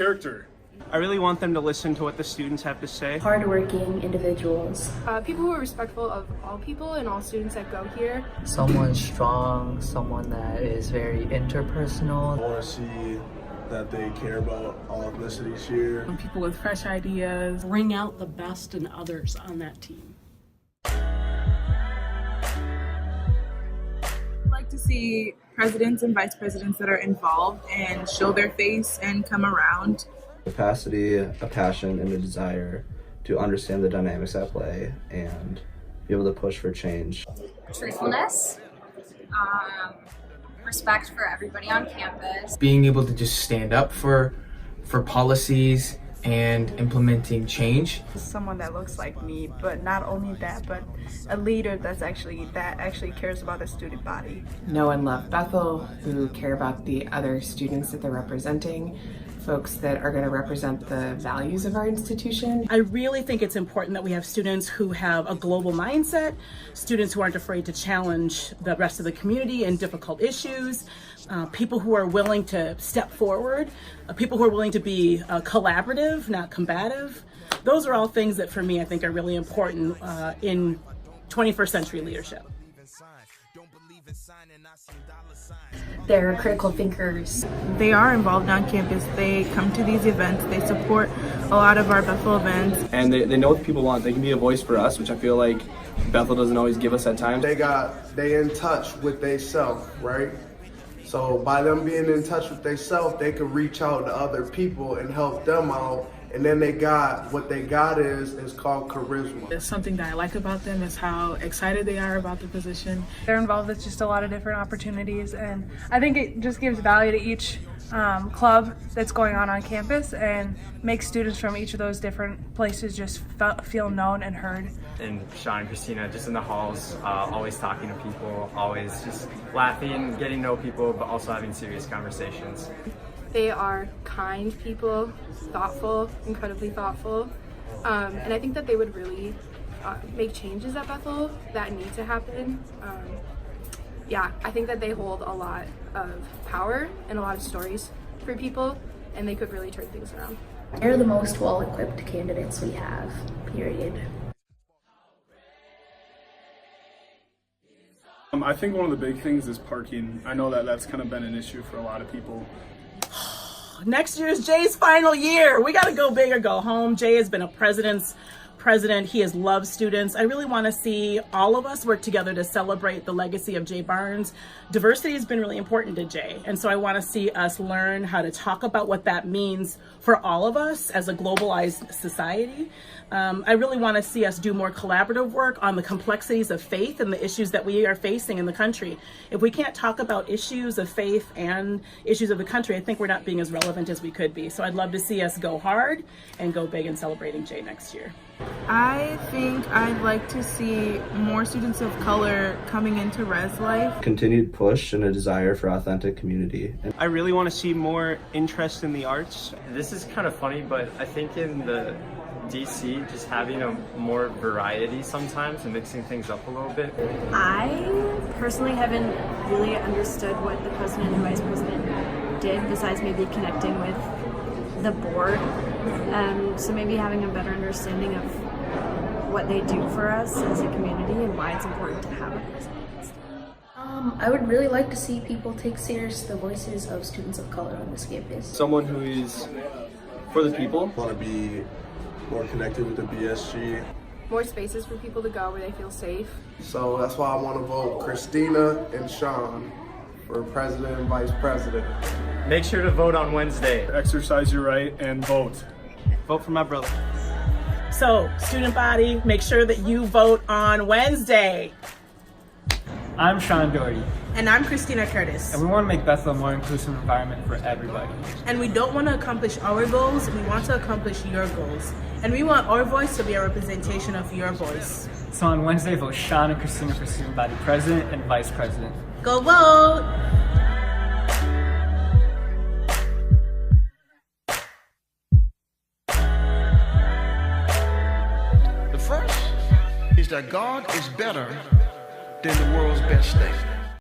character. I really want them to listen to what the students have to say. Hardworking individuals. People who are respectful of all people and all students that go here. Someone strong, someone that is very interpersonal. I want to see that they care about all ethnicities here. People with fresh ideas. Bring out the best in others on that team. I'd like to see presidents and vice presidents that are involved and show their face and come around. Capacity, a passion, and a desire to understand the dynamics at play and be able to push for change. Truthfulness, respect for everybody on campus. Being able to just stand up for policies and implementing change. Someone that looks like me, but not only that, but a leader that actually cares about the student body. Know and love Bethel, who care about the other students that they're representing, folks that are going to represent the values of our institution. I really think it's important that we have students who have a global mindset, students who aren't afraid to challenge the rest of the community in difficult issues, people who are willing to step forward, people who are willing to be collaborative, not combative. Those are all things that for me I think are really important in 21st century leadership. They're critical thinkers. They are involved on campus. They come to these events. They support a lot of our Bethel events. And they know what people want. They can be a voice for us, which I feel like Bethel doesn't always give us at times. They in touch with they self, right? So by them being in touch with they self, they can reach out to other people and help them out. And then what they got is called charisma. Something that I like about them is how excited they are about the position. They're involved with just a lot of different opportunities, and I think it just gives value to each club that's going on campus and makes students from each of those different places just feel known and heard. And Sean and Kristina just in the halls, always talking to people, always just laughing, getting to know people, but also having serious conversations. They are kind people, thoughtful, incredibly thoughtful, and I think that they would really make changes at Bethel that need to happen. I think that they hold a lot of power and a lot of stories for people, and they could really turn things around. They're the most well-equipped candidates we have, period. I think one of the big things is parking. I know that that's kind of been an issue for a lot of people. Next year is Jay's final year. We got to go big or go home. Jay has been a president. He has loved students. I really want to see all of us work together to celebrate the legacy of Jay Barnes. Diversity has been really important to Jay. And so I want to see us learn how to talk about what that means for all of us as a globalized society. I really want to see us do more collaborative work on the complexities of faith and the issues that we are facing in the country. If we can't talk about issues of faith and issues of the country, I think we're not being as relevant as we could be. So I'd love to see us go hard and go big in celebrating Jay next year. I think I'd like to see more students of color coming into res life. Continued push and a desire for authentic community. I really want to see more interest in the arts. This is kind of funny, but I think in the DC, just having a more variety sometimes and mixing things up a little bit. I personally haven't really understood what the president and vice president did besides maybe connecting with the board. So maybe having a better understanding of what they do for us as a community and why it's important to have a president. I would really like to see people take serious the voices of students of color on this campus. Someone who is for the people. I want to be more connected with the BSG. More spaces for people to go where they feel safe. So that's why I want to vote Kristina and Sean for president and vice president. Make sure to vote on Wednesday. Exercise your right and vote. Vote for my brother. So, student body, make sure that you vote on Wednesday. I'm Sean Doherty. And I'm Kristina Curtis. And we want to make Bethel a more inclusive environment for everybody. And we don't want to accomplish our goals, we want to accomplish your goals. And we want our voice to be a representation of your voice. So on Wednesday, vote Sean and Kristina for student body president and vice president. Go vote! The first is that God is better than the world's best thing.